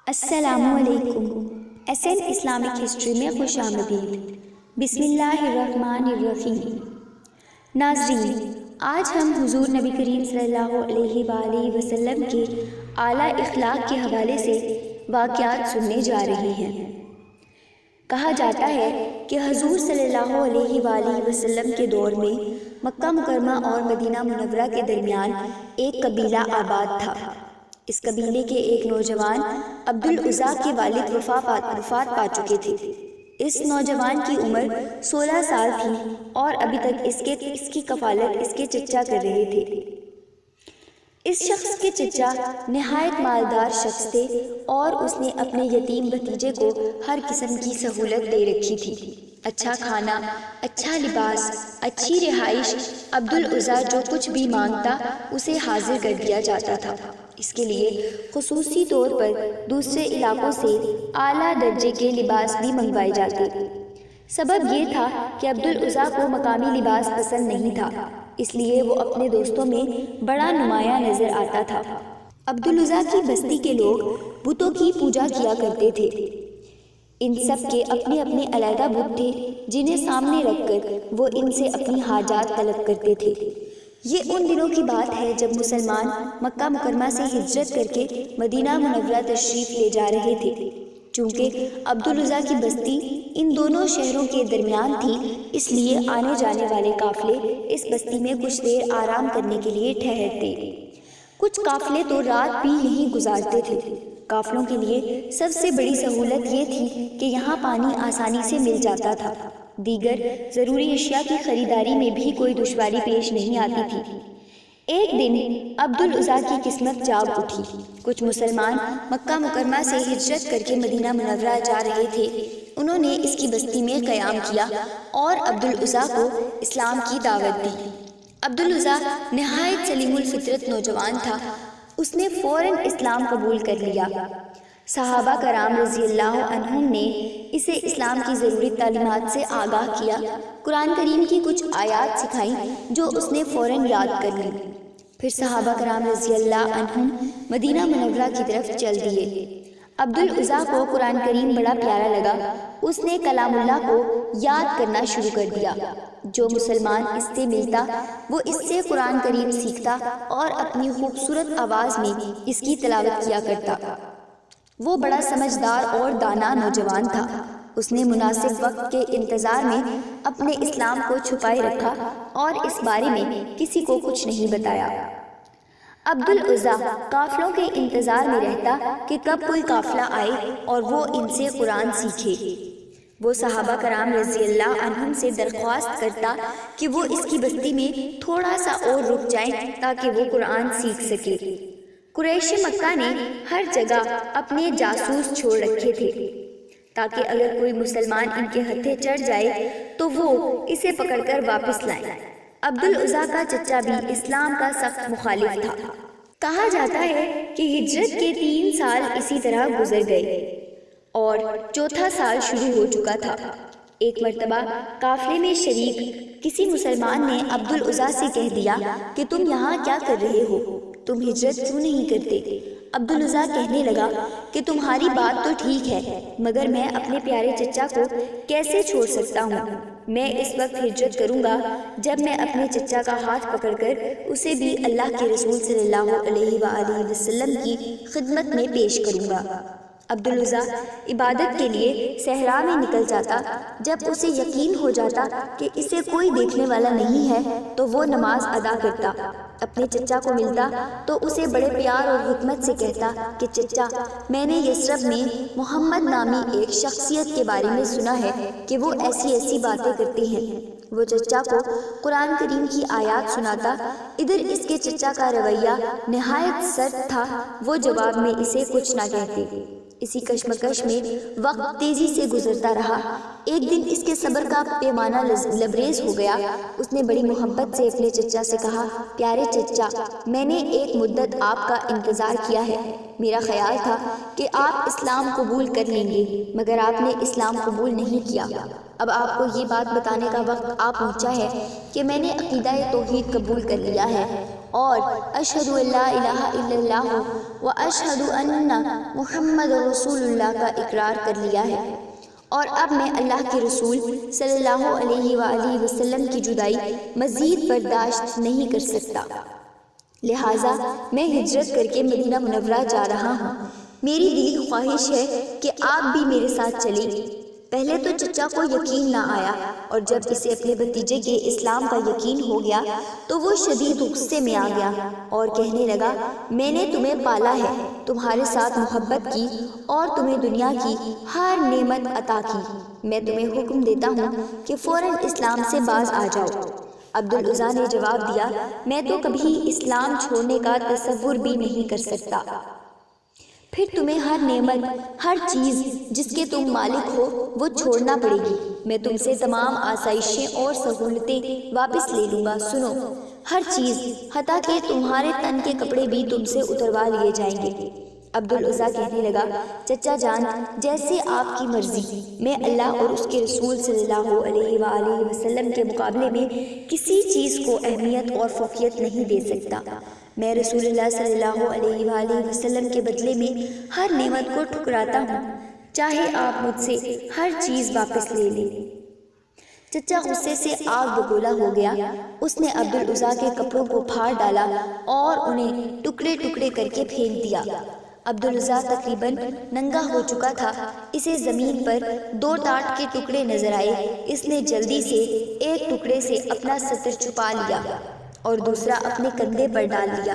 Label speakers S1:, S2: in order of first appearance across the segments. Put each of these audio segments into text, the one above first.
S1: السلام علیکم۔ S an Islamic history میں خوش آمدید۔ بسم اللہ الرحمن الرحیم۔ ناظرین، آج ہم حضور نبی کریم صلی اللہ علیہ وآلہ وسلم کے اعلیٰ اخلاق کے حوالے سے واقعات سننے جا رہے ہیں۔ کہا جاتا ہے کہ حضور صلی اللہ علیہ وآلہ وسلم کے دور میں مکہ مکرمہ اور مدینہ منورہ کے درمیان ایک قبیلہ آباد تھا۔ اس قبیلے کے ایک نوجوان عبدالعزیٰ کے والد وفات پا چکے تھے۔ اس نوجوان کی عمر 16 سال تھی اور ابھی تک اس کی کفالت اس کے چچا کر رہے تھے۔ اس شخص کے چچا نہایت مالدار شخص تھے اور اس نے اپنے یتیم بھتیجے کو ہر قسم کی سہولت دے رکھی تھی۔ اچھا کھانا، اچھا لباس، اچھی رہائش، عبدالعزیٰ جو کچھ بھی مانگتا اسے حاضر کر دیا جاتا تھا۔ اس کے لیے خصوصی طور پر دوسرے علاقوں سے اعلیٰ درجے کے لباس بھی منگوائے جاتے۔ سبب یہ تھا کہ عبدالعزیٰ کو مقامی لباس پسند نہیں تھا، اس لیے وہ اپنے دوستوں میں بڑا نمایاں نظر آتا تھا۔ عبدالعزیٰ کی بستی کے لوگ بتوں کی پوجا کیا کرتے تھے۔ ان سب کے اپنے اپنے علیحدہ بت تھے جنہیں سامنے رکھ کر وہ ان سے اپنی حاجات طلب کرتے تھے۔ یہ ان دنوں کی بات ہے جب مسلمان مکہ مکرمہ سے ہجرت کر کے مدینہ منورہ تشریف لے جا رہے تھے۔ چونکہ عبدالعزیٰ کی بستی ان دونوں شہروں کے درمیان تھی، اس لیے آنے جانے والے قافلے اس بستی میں کچھ دیر آرام کرنے کے لیے ٹھہرتے۔ کچھ قافلے تو رات بھی یہیں گزارتے تھے۔ قافلوں کے لیے سب سے بڑی سہولت یہ تھی کہ یہاں پانی آسانی سے مل جاتا تھا۔ دیگر ضروری اشیاء کی خریداری میں بھی کوئی دشواری پیش نہیں آتی تھی۔ ایک دن عبدالعزیٰ کی قسمت جاگ اٹھی۔ کچھ مسلمان مکہ مکرمہ سے ہجرت کر کے مدینہ منورہ جا رہے تھے۔ انہوں نے اس کی بستی میں قیام کیا اور عبدالعزیٰ کو اسلام کی دعوت دی۔ عبدالعزیٰ نہایت سلیم الفطرت نوجوان تھا۔ اس نے فوراً اسلام قبول کر لیا۔ صحابہ کرام رضی اللہ عنہم نے اسے اسلام کی ضروری تعلیمات سے آگاہ کیا، قرآن کریم کی کچھ آیات سکھائیں جو اس نے فوراً یاد کر لی۔ پھر صحابہ کرام رضی اللہ عنہم مدینہ منورہ کی طرف چل دیے۔ عبدالعزیٰ کو قرآن کریم بڑا پیارا لگا۔ اس نے کلام اللہ کو یاد کرنا شروع کر دیا۔ جو مسلمان اس سے ملتا وہ اس سے قرآن کریم سیکھتا اور اپنی خوبصورت آواز میں اس کی تلاوت کیا کرتا۔ وہ بڑا سمجھدار اور دانا نوجوان تھا۔ اس نے مناسب وقت کے انتظار میں اپنے اسلام کو چھپائے رکھا اور اس بارے میں کسی کو کچھ نہیں بتایا۔ عبدالعزیٰ قافلوں کے انتظار میں رہتا کہ کب کوئی قافلہ آئے اور وہ ان سے قرآن سیکھے۔ وہ صحابہ کرام رضی اللہ عنہم سے درخواست کرتا کہ وہ اس کی بستی میں تھوڑا سا اور رک جائیں تاکہ وہ قرآن سیکھ سکے۔ قریش مکہ نے ہر جگہ اپنے جاسوس چھوڑ رکھے تھے تاکہ اگر کوئی مسلمان ان کے ہتھے چڑھ جائے تو وہ اسے پکڑ کر واپس لائیں۔ عبدالعزیٰ کا چچا بھی اسلام کا سخت مخالف تھا۔ کہا جاتا ہے کہ ہجرت کے 3 سال اسی طرح گزر گئے اور چوتھا سال شروع ہو چکا تھا۔ ایک مرتبہ قافلے میں شریک کسی مسلمان نے عبدالعزیٰ سے کہہ دیا کہ تم یہاں کیا کر رہے ہو؟ تم ہجرت کیوں نہیں کرتے؟ عبدالعزیٰ کہنے لگا کہ تمہاری بات تو ٹھیک ہے مگر میں اپنے پیارے چچا کو کیسے چھوڑ سکتا ہوں؟ میں اس وقت ہجرت کروں گا جب میں اپنے چچا کا ہاتھ پکڑ کر اسے بھی اللہ کے رسول صلی اللہ علیہ وآلہ وسلم کی خدمت میں پیش کروں گا۔ عبدالعزیٰ عبادت کے لیے صحرا میں نکل جاتا۔ جب اسے یقین ہو جاتا کہ اسے کوئی دیکھنے والا نہیں ہے تو وہ نماز ادا کرتا۔ اپنے چچا کو ملتا تو اسے بڑے پیار اور حکمت سے کہتا کہ چچا، میں نے یثرب میں محمد نامی ایک شخصیت کے بارے میں سنا ہے کہ وہ ایسی ایسی باتیں کرتے ہیں۔ وہ چچا کو قرآن کریم کی آیات سناتا۔ ادھر اس کے چچا کا رویہ نہایت سرد تھا، وہ جواب میں اسے کچھ نہ کہتے۔ اسی کشمکش میں وقت تیزی سے گزرتا رہا۔ ایک دن اس کے صبر کا پیمانہ لبریز ہو گیا۔ اس نے بڑی محبت سے اپنے چچا سے کہا، پیارے چچا، میں نے ایک مدت آپ کا انتظار کیا ہے۔ میرا خیال تھا کہ آپ اسلام قبول کر لیں گے مگر آپ نے اسلام قبول نہیں کیا۔ اب آپ کو یہ بات بتانے کا وقت آ پہنچا ہے کہ میں نے عقیدہ توحید قبول کر لیا ہے اور اشہد ان لا الہ الا اللہ و اشہد ان محمد رسول اللہ کا اقرار کر لیا ہے، اور اب میں اللہ کے رسول صلی اللہ علیہ وآلہ وسلم کی جدائی مزید برداشت نہیں کر سکتا، لہٰذا میں ہجرت کر کے مدینہ منورہ جا رہا ہوں۔ میری دلی خواہش ہے کہ آپ بھی میرے ساتھ چلیں۔ پہلے تو چچا کو یقین نہ آیا، اور جب اسے اپنے بھتیجے کے اسلام کا یقین ہو گیا تو وہ شدید غصے میں آ گیا اور کہنے لگا، میں نے تمہیں پالا ہے، تمہارے ساتھ محبت کی اور تمہیں دنیا کی ہر نعمت عطا کی، میں تمہیں حکم دیتا ہوں کہ فوراً اسلام سے باز آ جاؤ۔ عبدالعزیٰ نے جواب دیا، میں تو کبھی اسلام چھوڑنے کا تصور بھی نہیں کر سکتا۔ پھر تمہیں ہر نعمت، ہر چیز جس کے تم مالک ہو وہ چھوڑنا پڑے گی۔ میں تم سے تمام آسائشیں اور سہولتیں واپس لے لوں گا۔ سنو، ہر چیز حتیٰ کہ تمہارے تن کے کپڑے بھی تم سے اتروا لیے جائیں گے۔ عبدالعزیٰ کہنے لگا، چچا جان، جیسے آپ کی مرضی، میں اللہ اور اس کے رسول صلی اللہ علیہ وآلہ وسلم کے مقابلے میں کسی چیز کو اہمیت اور فوقیت نہیں دے سکتا۔ میں رسول اللہ صلی اللہ علیہ وآلہ وسلم کے بدلے میں ہر نعمت کو ٹھکراتا ہوں، چاہے آپ مجھ سے ہر چیز واپس لے لیں۔ چچا غصے سے آگ بگولا ہو گیا، اس نے عبدالعزیٰ کے کپڑوں کو پھاڑ ڈالا اور انہیں ٹکڑے ٹکڑے کر کے پھینک دیا۔ عبدالعزیٰ تقریباً ننگا ہو چکا تھا، اسے زمین پر 2 ٹاٹ کے ٹکڑے نظر آئے۔ اس نے جلدی سے ایک ٹکڑے سے اپنا سطر چھپا لیا اور دوسرا اپنے کندھے پر ڈال لیا۔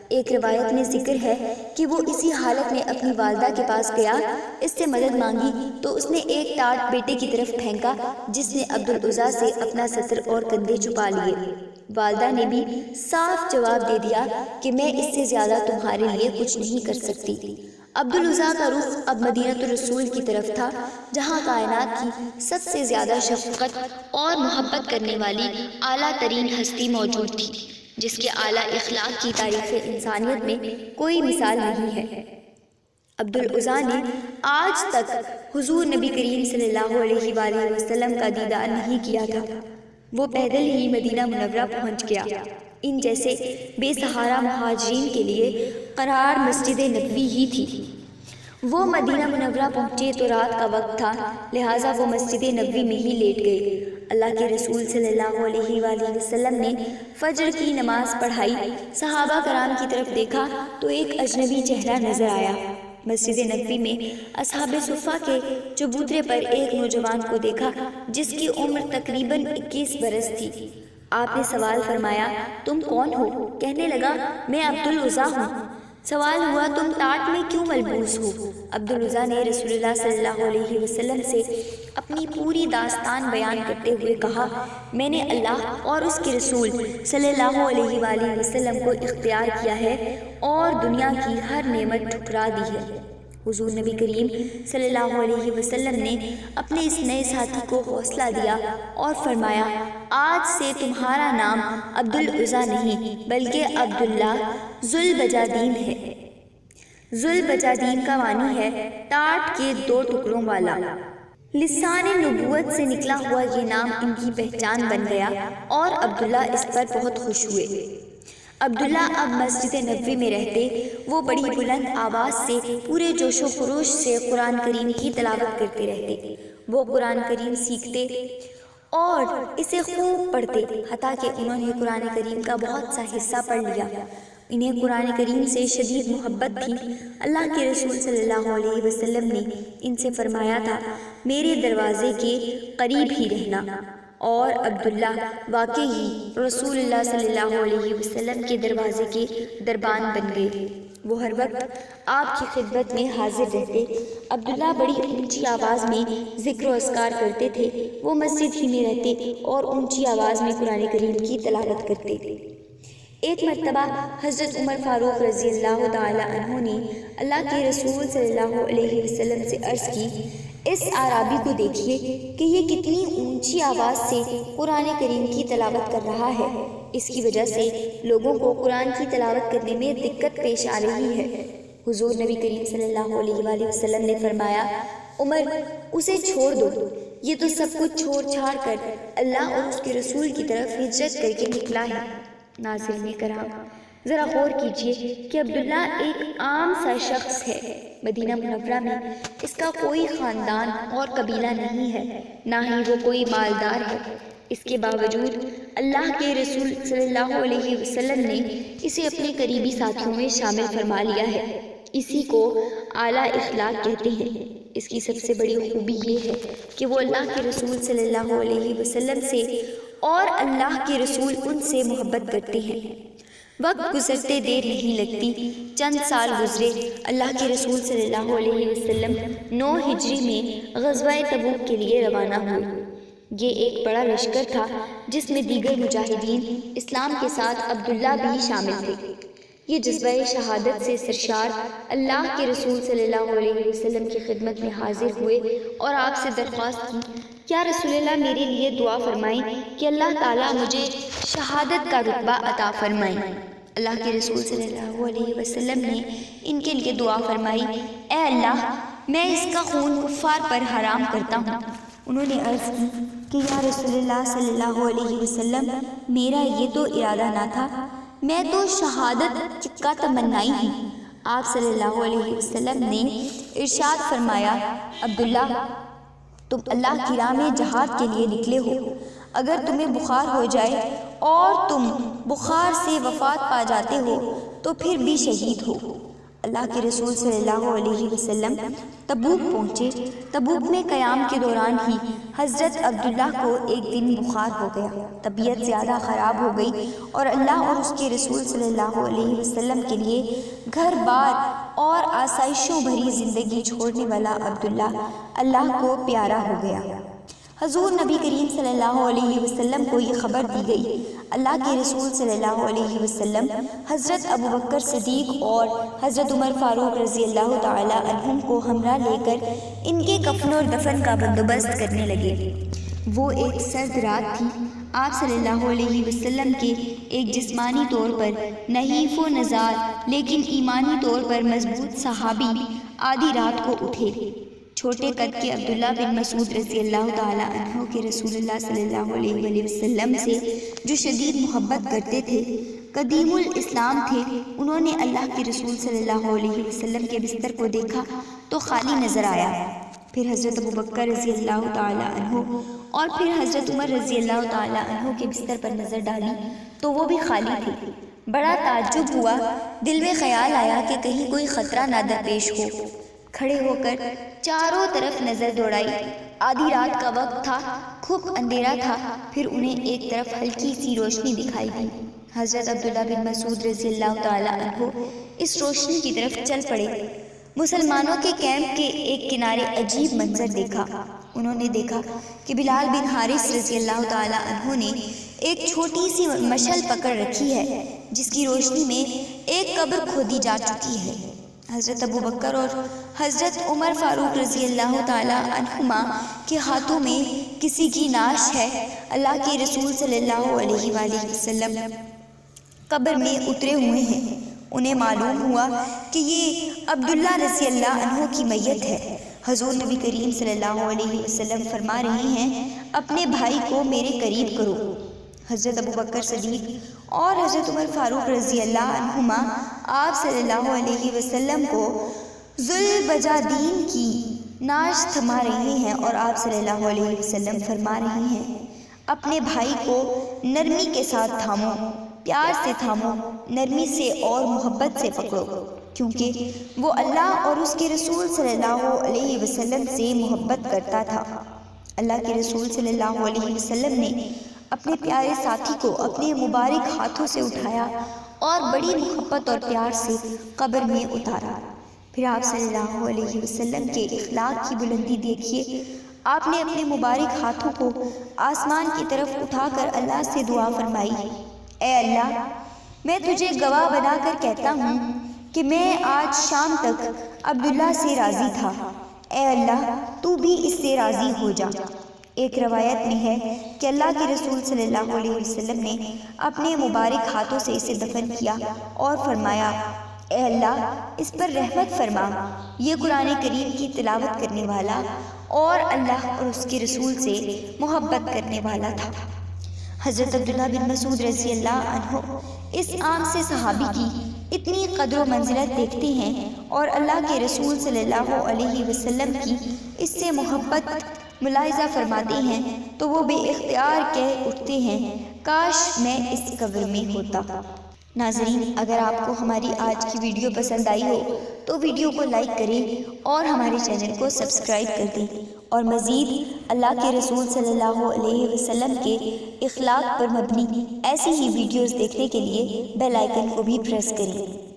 S1: ایک روایت میں ذکر ہے کہ وہ اسی حالت میں اپنی والدہ کے پاس گیا، اس سے مدد مانگی تو اس نے ایک ٹاٹ بیٹے کی طرف پھینکا، جس نے عبدالعزیٰ سے اپنا سطر اور کندھے چھپا لیے۔ والدہ نے بھی صاف جواب دے دیا کہ میں اس سے زیادہ تمہارے لیے کچھ نہیں کر سکتی۔ عبدالعزیٰ کا رخ اب مدینہ الرسول کی طرف تھا، جہاں کائنات کی سب سے زیادہ شفقت اور محبت کرنے والی اعلیٰ ترین ہستی موجود تھی، جس کے اعلیٰ اخلاق کی تاریخ انسانیت میں کوئی مثال نہیں ہے۔ عبدالعزیٰ نے آج تک حضور نبی کریم صلی اللہ علیہ وآلہ وسلم کا دیدار نہیں کیا تھا، وہ پیدل ہی مدینہ منورہ پہنچ گیا۔ ان جیسے بے سہارا مہاجرین کے لیے قرار مسجد نبوی ہی تھی۔ وہ مدینہ منورہ پہنچے تو رات کا وقت تھا، لہٰذا وہ مسجد نبوی میں ہی لیٹ گئے۔ اللہ کے رسول صلی اللہ علیہ وآلہ وسلم نے فجر کی نماز پڑھائی، صحابہ کرام کی طرف دیکھا تو ایک اجنبی چہرہ نظر آیا۔ مسجد نبوی میں اصحاب صفہ کے چبوترے پر ایک نوجوان کو دیکھا جس کی عمر تقریباً 21 برس تھی۔ آپ نے سوال فرمایا، تم کون ہو؟ کہنے لگا، میں عبدالعزیٰ ہوں۔ سوال ہوا، تم ٹاٹ میں کیوں ملبوس ہو؟ عبدالعزیٰ نے رسول اللہ صلی اللہ علیہ وسلم سے اپنی پوری داستان بیان کرتے ہوئے کہا، میں نے اللہ اور اس کے رسول صلی اللہ علیہ وآلہ وسلم کو اختیار کیا ہے اور دنیا کی ہر نعمت ٹھکرا دی ہے۔ حضور نبی کریم صلی اللہ علیہ وسلم نے اپنے اس نئے ساتھی کو حوصلہ دیا اور فرمایا، آج سے تمہارا نام عبدالعزیٰ نہیں بلکہ عبداللہ ذوالبجادین ہے۔ ذوالبجادین کا معنی ہے ٹاٹ کے 2 ٹکڑوں والا۔ لسان نبوت سے نکلا ہوا یہ نام ان کی پہچان بن گیا اور عبداللہ اس پر بہت خوش ہوئے۔ عبداللہ اب مسجد نبوی میں رہتے، وہ بڑی بلند آواز سے پورے جوش و خروش سے قرآن کریم کی تلاوت کرتے رہتے۔ وہ قرآن کریم سیکھتے اور اسے خوب پڑھتے، حتیٰ کہ انہوں نے قرآن کریم کا بہت سا حصہ پڑھ لیا۔ انہیں قرآن کریم سے شدید محبت تھی۔ اللہ کے رسول صلی اللہ علیہ وسلم نے ان سے فرمایا تھا، میرے دروازے کے قریب ہی رہنا، اور عبداللہ واقعی رسول اللہ صلی اللہ علیہ وسلم کے دروازے کے دربان بن گئے۔ وہ ہر وقت آپ کی خدمت میں حاضر رہتے۔ عبداللہ بڑی اونچی آواز میں ذکر و اذکار کرتے تھے۔ وہ مسجد ہی میں رہتے اور اونچی آواز میں قرآن کریم کی تلاوت کرتے تھے۔ ایک مرتبہ حضرت عمر فاروق رضی اللہ تعالی عنہ نے اللہ کے رسول صلی اللہ علیہ وسلم سے عرض کی، اس اعرابی کو دیکھیے کہ یہ کتنی اونچی آواز سے قرآن کریم کی تلاوت کر رہا ہے، اس کی وجہ سے لوگوں کو قرآن کی تلاوت کرنے میں دقت پیش آ رہی ہے۔ حضور نبی کریم صلی اللہ علیہ وآلہ وسلم نے فرمایا، عمر اسے چھوڑ دو، یہ تو سب کچھ چھوڑ چھاڑ کر اللہ اور اس کے رسول کی طرف ہجرت کر کے نکلا ہے۔ ناظرین کرام، ذرا غور کیجئے کہ عبداللہ ایک عام سا شخص ہے۔ مدینہ منورہ میں اس کا کوئی خاندان اور قبیلہ نہیں ہے، نہ ہی وہ کوئی مالدار ہے۔ اس کے باوجود اللہ کے رسول صلی اللہ علیہ وسلم نے اسے اپنے قریبی ساتھیوں میں شامل فرما لیا ہے۔ اسی کو اعلیٰ اخلاق کہتے ہیں۔ اس کی سب سے بڑی خوبی یہ ہے کہ وہ اللہ کے رسول صلی اللہ علیہ وسلم سے اور اللہ کے رسول ان سے محبت کرتے ہیں۔ وقت گزرتے دیر نہیں لگتی، چند سال گزرے، اللہ کے رسول صلی اللہ علیہ وسلم 9 ہجری میں غزوہ تبوک کے لیے روانہ ہوئے۔ یہ ایک بڑا لشکر تھا جس میں دیگر مجاہدین اسلام کے ساتھ عبداللہ بھی شامل تھے۔ یہ جذبہ شہادت سے سرشار اللہ کے رسول صلی اللہ علیہ وسلم کی خدمت میں حاضر ہوئے اور آپ سے درخواست کی، کیا رسول اللہ میرے لیے دعا فرمائیں کہ اللہ تعالیٰ مجھے شہادت کا رتبہ عطا فرمائیں۔ اللہ کے رسول صلی اللہ علیہ وسلم نے ان کے لیے دعا فرمائی، اے اللہ، میں اس کا خون کفار پر حرام کرتا ہوں۔ انہوں نے عرض کی کہ یا رسول اللہ صلی اللہ علیہ وسلم، میرا یہ تو ارادہ نہ تھا، میں تو شہادت کا تمنائی ہوں۔ آپ صلی اللہ علیہ وسلم نے ارشاد فرمایا، عبداللہ، تم اللہ کی راہ میں جہاد کے لیے نکلے ہو، اگر تمہیں بخار ہو جائے اور تم بخار سے وفات پا جاتے ہو تو پھر بھی شہید ہو۔ اللہ کے رسول صلی اللہ علیہ وسلم تبوک پہنچے۔ تبوک میں قیام کے دوران ہی حضرت عبداللہ کو ایک دن بخار ہو گیا، طبیعت زیادہ خراب ہو گئی اور اللہ اور اس کے رسول صلی اللہ علیہ وسلم کے لیے گھر بار اور آسائشوں بھری زندگی چھوڑنے والا عبداللہ اللہ کو پیارا ہو گیا۔ حضور نبی کریم صلی اللہ علیہ وسلم کو یہ خبر دی گئی۔ اللہ کے رسول صلی اللہ علیہ وسلم حضرت ابوبکر صدیق اور حضرت عمر فاروق رضی اللہ تعالی عنہم کو ہمراہ لے کر ان کے کفن اور دفن کا بندوبست کرنے لگے۔ وہ ایک سرد رات تھی۔ آپ صلی اللہ علیہ وسلم کے ایک جسمانی طور پر نحیف و نزار لیکن ایمانی طور پر مضبوط صحابی آدھی رات کو اٹھے۔ چھوٹے قد کے عبداللہ بن مسعود رضی اللہ تعالی عنہ کے رسول اللہ صلی اللہ علیہ وسلم سے جو شدید محبت کرتے تھے، قدیم الاسلام تھے، انہوں نے اللہ کے رسول صلی اللہ علیہ وسلم کے بستر کو دیکھا تو خالی نظر آیا۔ پھر حضرت ابوبکر رضی اللہ تعالی عنہ اور پھر حضرت عمر رضی اللہ تعالی عنہ کے بستر پر نظر ڈالی تو وہ بھی خالی تھے۔ بڑا تعجب ہوا، دل میں خیال آیا کہ کہیں کوئی خطرہ نہ درپیش ہو۔ کھڑے ہو کر چاروں طرف نظر دوڑائی۔ آدھی رات کا وقت تھا، خوب اندھیرا تھا، پھر انہیں ایک طرف ہلکی سی روشنی دکھائی دی۔ حضرت عبداللہ بن مسعود رضی اللہ تعالی عنہ اس روشنی کی طرف چل پڑے۔ مسلمانوں کے کیمپ کے ایک کنارے عجیب منظر دیکھا۔ انہوں نے دیکھا کہ بلال بن حارث رضی اللہ تعالی عنہ نے ایک چھوٹی سی مشعل پکڑ رکھی ہے جس کی روشنی میں ایک قبر کھودی جا چکی ہے۔ حضرت ابوبکر اور حضرت عمر فاروق رضی اللہ تعالی عنہما کے ہاتھوں میں کسی کی نعش ہے۔ اللہ کے رسول صلی اللہ علیہ وآلہ وسلم قبر میں اترے ہوئے ہیں۔ انہیں معلوم ہوا کہ یہ عبداللہ رضی اللہ عنہ کی میت ہے۔ حضور نبی کریم صلی اللہ علیہ وسلم فرما رہے ہیں، اپنے بھائی کو میرے قریب کرو۔ حضرت ابوبکر صدیق اور حضرت عمر فاروق رضی اللہ عنہما آپ صلی اللہ علیہ وسلم کو ذوالبجادین کی نعش تھما رہے ہیں اور آپ صلی اللہ علیہ وسلم فرما رہے ہیں، اپنے بھائی کو نرمی کے ساتھ تھامو، پیار سے تھامو، نرمی سے اور محبت سے پکڑو، کیونکہ وہ اللہ اور اس کے رسول صلی اللہ علیہ وسلم سے محبت کرتا تھا۔ اللہ کے رسول صلی اللہ علیہ وسلم نے اپنے پیارے ساتھی کو اپنے مبارک ہاتھوں سے اٹھایا اور بڑی محبت اور پیار سے قبر میں اتارا۔ پھر آپ صلی اللہ علیہ وسلم کے اخلاق کی بلندی دیکھیے۔ آپ نے اپنے مبارک ہاتھوں کو آسمان کی طرف اٹھا کر اللہ سے دعا فرمائی، اے اللہ، میں تجھے گواہ بنا کر کہتا ہوں کہ میں آج شام تک عبداللہ سے راضی تھا، اے اللہ تو بھی اس سے راضی ہو جا۔ ایک روایت میں ہے کہ اللہ کے رسول صلی اللہ علیہ وسلم نے اپنے مبارک ہاتھوں سے اسے دفن کیا اور فرمایا، اے اللہ اس پر رحمت فرما۔ یہ قرآن کریم کی تلاوت کرنے والا اور اللہ اور اس کے رسول سے محبت کرنے والا تھا۔
S2: حضرت عبداللہ بن مسعود رضی اللہ عنہ اس عام سے صحابی کی اتنی قدر و منزلت دیکھتے ہیں اور اللہ کے رسول صلی اللہ علیہ وسلم کی اس سے محبت ملاحظہ فرماتے ہیں تو وہ بے اختیار کہہ اٹھتے ہیں، کاش میں اس قبر میں ہوتا۔ ناظرین، اگر آپ کو ہماری آج کی ویڈیو پسند آئی ہو تو ویڈیو کو لائک کریں اور ہمارے چینل کو سبسکرائب کر دیں، اور مزید اللہ کے رسول صلی اللہ علیہ وسلم کے اخلاق پر مبنی ایسی ہی ویڈیوز دیکھنے کے لیے بیل آئیکن کو بھی پریس کریں۔